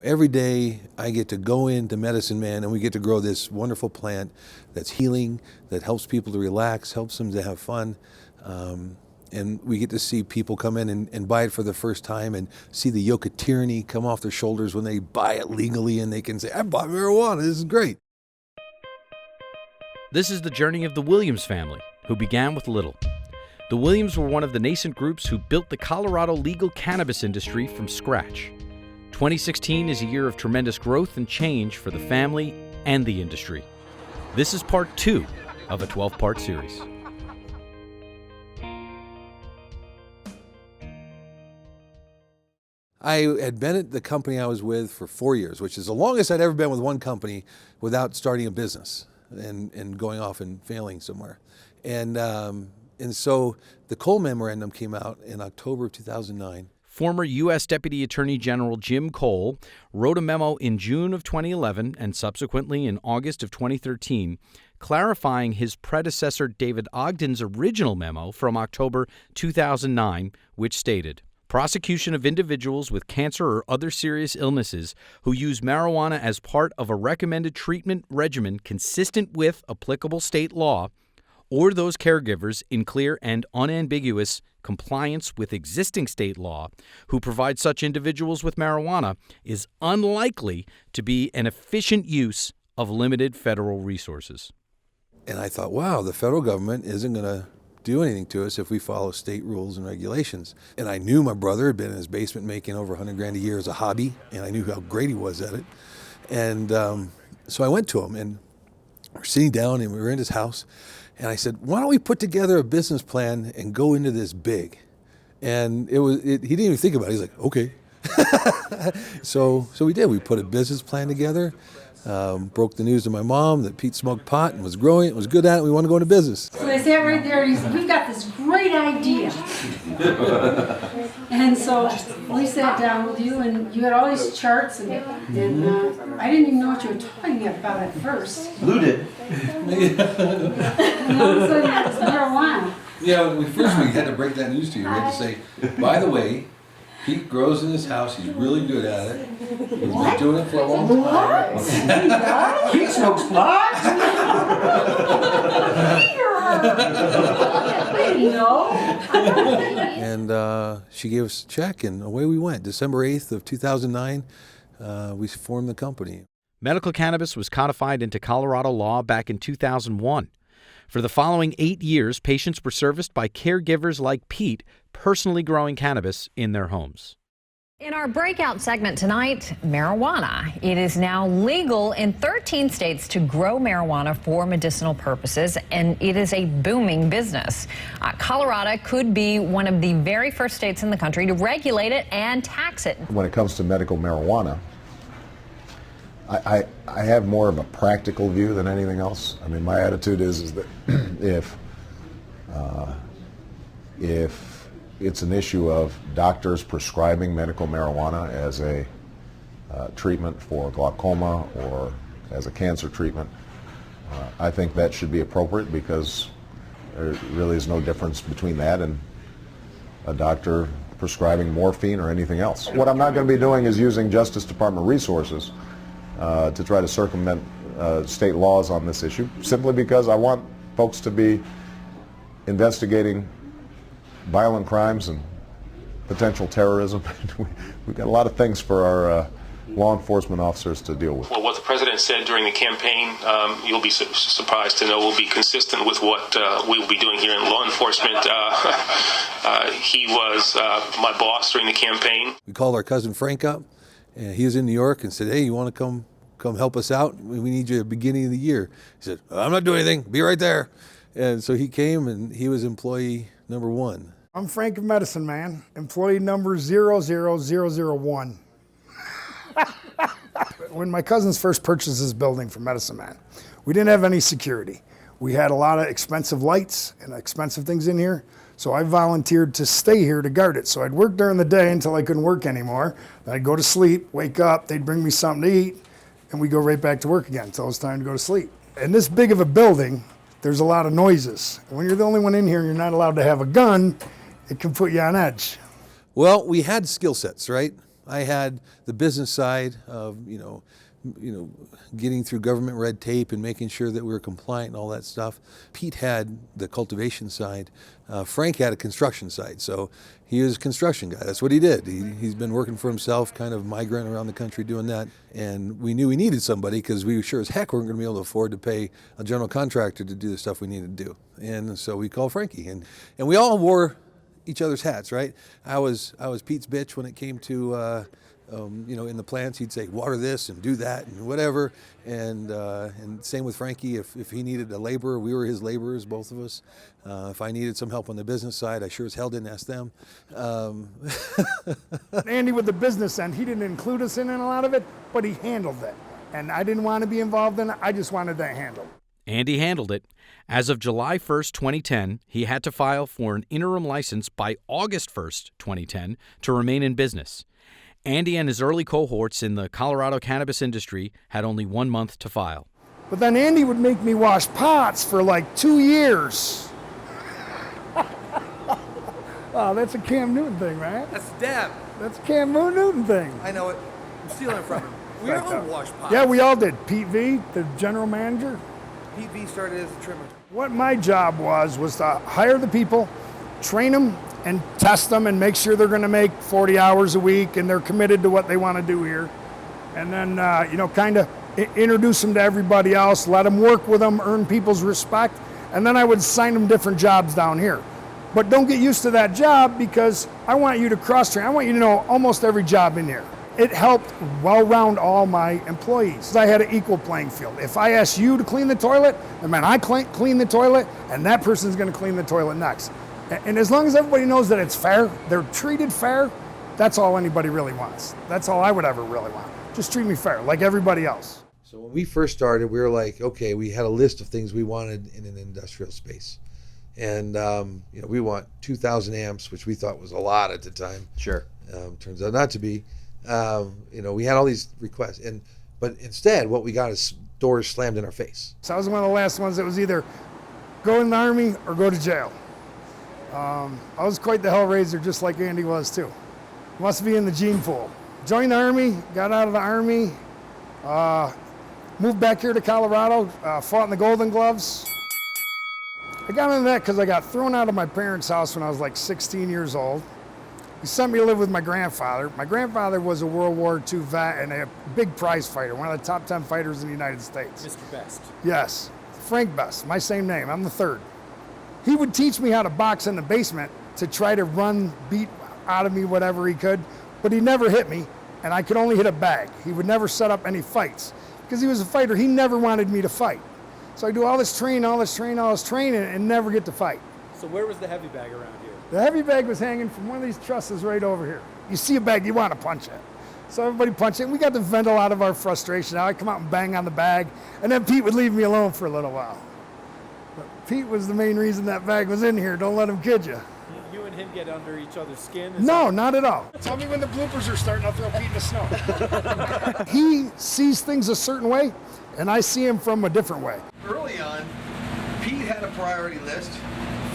Every day I get to go into Medicine Man and we get to grow this wonderful plant that's healing, that helps people to relax, helps them to have fun. And we get to see people come in and buy it for the first time and see the yoke of tyranny come off their shoulders when they buy it legally and they can say, I bought marijuana, this is great. This is the journey of the Williams family, who began with little. The Williams were one of the nascent groups who built the Colorado legal cannabis industry from scratch. 2016 is a year of tremendous growth and change for the family and the industry. This is part 2 of a 12-part series. I had been at the company I was with for 4 years, which is the longest I'd ever been with one company without starting a business and going off and failing somewhere. And so the Cole Memorandum came out in October of 2009. Former U.S. Deputy Attorney General Jim Cole wrote a memo in June of 2011 and subsequently in August of 2013, clarifying his predecessor David Ogden's original memo from October 2009, which stated, prosecution of individuals with cancer or other serious illnesses who use marijuana as part of a recommended treatment regimen consistent with applicable state law, or those caregivers in clear and unambiguous compliance with existing state law who provide such individuals with marijuana, is unlikely to be an efficient use of limited federal resources. And I thought, wow, the federal government isn't going to do anything to us if we follow state rules and regulations. And I knew my brother had been in his basement making over $100,000 a year as a hobby, and I knew how great he was at it. And so I went to him, and we're sitting down, and we were in his house. And I said, why don't we put together a business plan and go into this big? And he didn't even think about it. He's like, okay. So we did. We put a business plan together, broke the news to my mom that Pete smoked pot and was growing it, was good at it, and we wanted to go into business. So I sat right there and he said, we've got this great idea. And so we sat down with you and you had all these charts and I didn't even know what you were talking about at first. Lou did. And all of a sudden it was marijuana. Yeah, we had to break that news to you. We had to say, by the way, Pete grows in his house. He's really good at it. He's been doing it for a long time. Pete smokes pot? And she gave us a check, and away we went. December 8th of 2009, we formed the company. Medical cannabis was codified into Colorado law back in 2001. For the following 8 years, patients were serviced by caregivers like Pete, personally growing cannabis in their homes. In our breakout segment tonight, marijuana. It is now legal in 13 states to grow marijuana for medicinal purposes, and it is a booming business. Colorado could be one of the very first states in the country to regulate it and tax it. When it comes to medical marijuana, I have more of a practical view than anything else. I mean, my attitude is that if it's an issue of doctors prescribing medical marijuana as a treatment for glaucoma or as a cancer treatment, I think that should be appropriate because there really is no difference between that and a doctor prescribing morphine or anything else. What I'm not going to be doing is using Justice Department resources to try to circumvent state laws on this issue, simply because I want folks to be investigating violent crimes and potential terrorism. We've got a lot of things for our law enforcement officers to deal with. Well, what the president said during the campaign, you'll be surprised to know will be consistent with what we will be doing here in law enforcement. He was my boss during the campaign. We called our cousin Frank up, and he was in New York and said, hey, you want to come help us out? We need you at the beginning of the year. He said, I'm not doing anything. Be right there. And so he came, and he was employee number 1. I'm Frank of Medicine Man, employee number 00001. When my cousins first purchased this building from Medicine Man, we didn't have any security. We had a lot of expensive lights and expensive things in here, so I volunteered to stay here to guard it. So I'd work during the day until I couldn't work anymore. Then I'd go to sleep, wake up, they'd bring me something to eat, and we'd go right back to work again until it was time to go to sleep. In this big of a building, there's a lot of noises. When you're the only one in here and you're not allowed to have a gun, it can put you on edge. Well, we had skill sets, right? I had the business side of, getting through government red tape and making sure that we were compliant and all that stuff. Pete had the cultivation side. Frank had a construction side, so he was a construction guy. That's what he did. He's been working for himself, kind of migrating around the country doing that. And we knew we needed somebody because we sure as heck weren't going to be able to afford to pay a general contractor to do the stuff we needed to do. And so we called Frankie, and we all wore each other's hats, right? I was Pete's bitch when it came to in the plants. He'd say water this and do that and whatever, and same with Frankie. If he needed a laborer, we were his laborers, both of us. If I needed some help on the business side, I sure as hell didn't ask them. Andy with the business end, he didn't include us in a lot of it, but he handled it, and I didn't want to be involved in it. I just wanted that handled. Andy handled it. As of July 1st, 2010, he had to file for an interim license by August 1st, 2010, to remain in business. Andy and his early cohorts in the Colorado cannabis industry had only 1 month to file. But then Andy would make me wash pots for like 2 years. Oh, that's a Cam Newton thing, right? That's Deb. That's a Cam Newton thing. I know it. I'm stealing it from him. We all wash pots. Yeah, we all did. Pete V, the general manager. Pete V started as a trimmer. What my job was to hire the people, train them, and test them and make sure they're going to make 40 hours a week and they're committed to what they want to do here. And then, kind of introduce them to everybody else, let them work with them, earn people's respect, and then I would assign them different jobs down here. But don't get used to that job because I want you to cross-train. I want you to know almost every job in here. It helped well-round all my employees. I had an equal playing field. If I asked you to clean the toilet, then I clean the toilet, and that person's going to clean the toilet next. And as long as everybody knows that it's fair, they're treated fair, that's all anybody really wants. That's all I would ever really want. Just treat me fair, like everybody else. So when we first started, we were like, okay, we had a list of things we wanted in an industrial space. And, we want 2,000 amps, which we thought was a lot at the time. Sure. Turns out not to be. We had all these requests. But instead, what we got is doors slammed in our face. So I was one of the last ones that was either go in the Army or go to jail. I was quite the Hellraiser, just like Andy was too. Must be in the gene pool. Joined the Army, got out of the Army, moved back here to Colorado, fought in the Golden Gloves. I got into that because I got thrown out of my parents' house when I was like 16 years old. He sent me to live with my grandfather. My grandfather was a World War II vet and a big prize fighter, one of the top 10 fighters in the United States. Mr. Best. Yes, Frank Best, my same name, I'm the third. He would teach me how to box in the basement to try to beat out of me whatever he could, but he never hit me, and I could only hit a bag. He would never set up any fights. Because he was a fighter, he never wanted me to fight. So I do all this training, and never get to fight. So where was the heavy bag around here? The heavy bag was hanging from one of these trusses right over here. You see a bag, you want to punch it. So everybody punched it, and we got to vent a lot of our frustration out. I'd come out and bang on the bag, and then Pete would leave me alone for a little while. But Pete was the main reason that bag was in here. Don't let him kid you. You and him get under each other's skin? No, not at all. Tell me when the bloopers are starting, I'll throw Pete in the snow. He sees things a certain way, and I see him from a different way. Early on, Pete had a priority list.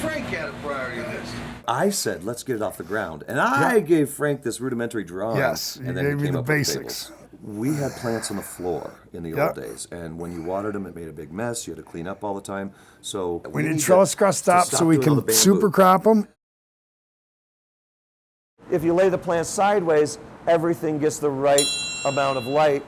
Frank had a priority list. I said, let's get it off the ground. And I gave Frank this rudimentary drawing. Yes, you and then gave he me came the up with basics. tables. We had plants on the floor in the old days. And when you watered them, it made a big mess. You had to clean up all the time. So we need trellis crust stop so we can super crop them. If you lay the plants sideways, everything gets the right amount of light.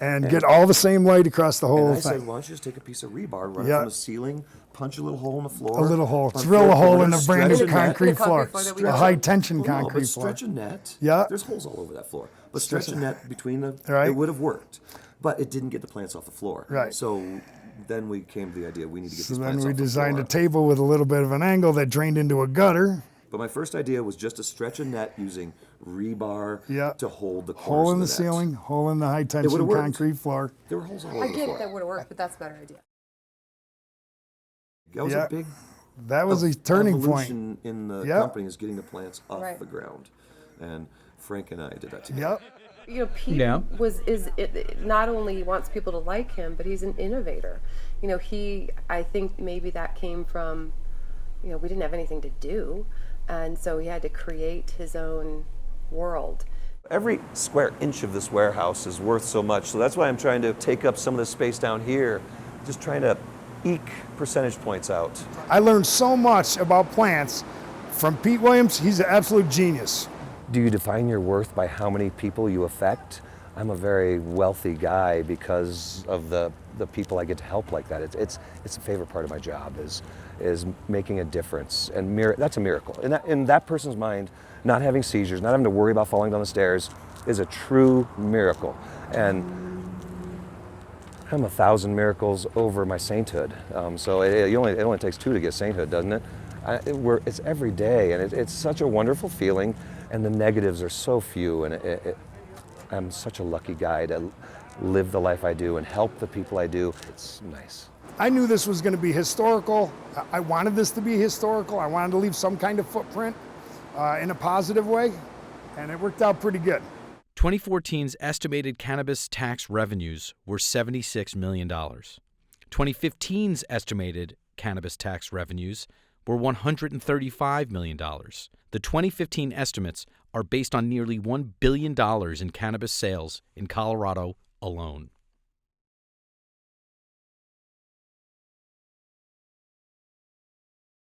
And get all the same light across the whole and I thing. said, why don't you just take a piece of rebar, run it from the ceiling, punch a little hole in the floor. A little hole. Drill a hole in the brand new concrete floor. A high tension concrete floor. Stretch a net. Yeah. There's holes all over that floor. But stretch a net between the, right. It would have worked. But it didn't get the plants off the floor. Right. So then we came to the idea we need to get so these plants off the floor. then we designed a table with a little bit of an angle that drained into a gutter. But my first idea was just to stretch a net using rebar to hold the corners hole in the of the ceiling, hole in the high tension concrete floor. There were holes all over the floor. I get it, that would have worked, but that's a better idea. That was a big that was a turning evolution point in the company is getting the plants off the ground. And Frank and I did that together. Pete is not only wants people to like him, but he's an innovator. I think maybe that came from, we didn't have anything to do. And so he had to create his own world. Every square inch of this warehouse is worth so much, so that's why I'm trying to take up some of the space down here, just trying to eke percentage points out. I learned so much about plants from Pete Williams. He's an absolute genius. Do you define your worth by how many people you affect? I'm a very wealthy guy because of the people I get to help like that. It's a favorite part of my job is making a difference, and that's a miracle. In that person's mind, not having seizures, not having to worry about falling down the stairs, is a true miracle. And I'm 1,000 miracles over my sainthood. So it only takes 2 to get sainthood, doesn't it? It's every day, and it's such a wonderful feeling. And the negatives are so few, and I'm such a lucky guy to live the life I do and help the people I do. It's nice. I knew this was going to be historical. I wanted this to be historical. I wanted to leave some kind of footprint in a positive way, and it worked out pretty good. 2014's estimated cannabis tax revenues were $76 million. 2015's estimated cannabis tax revenues were $135 million. The 2015 estimates are based on nearly $1 billion in cannabis sales in Colorado alone.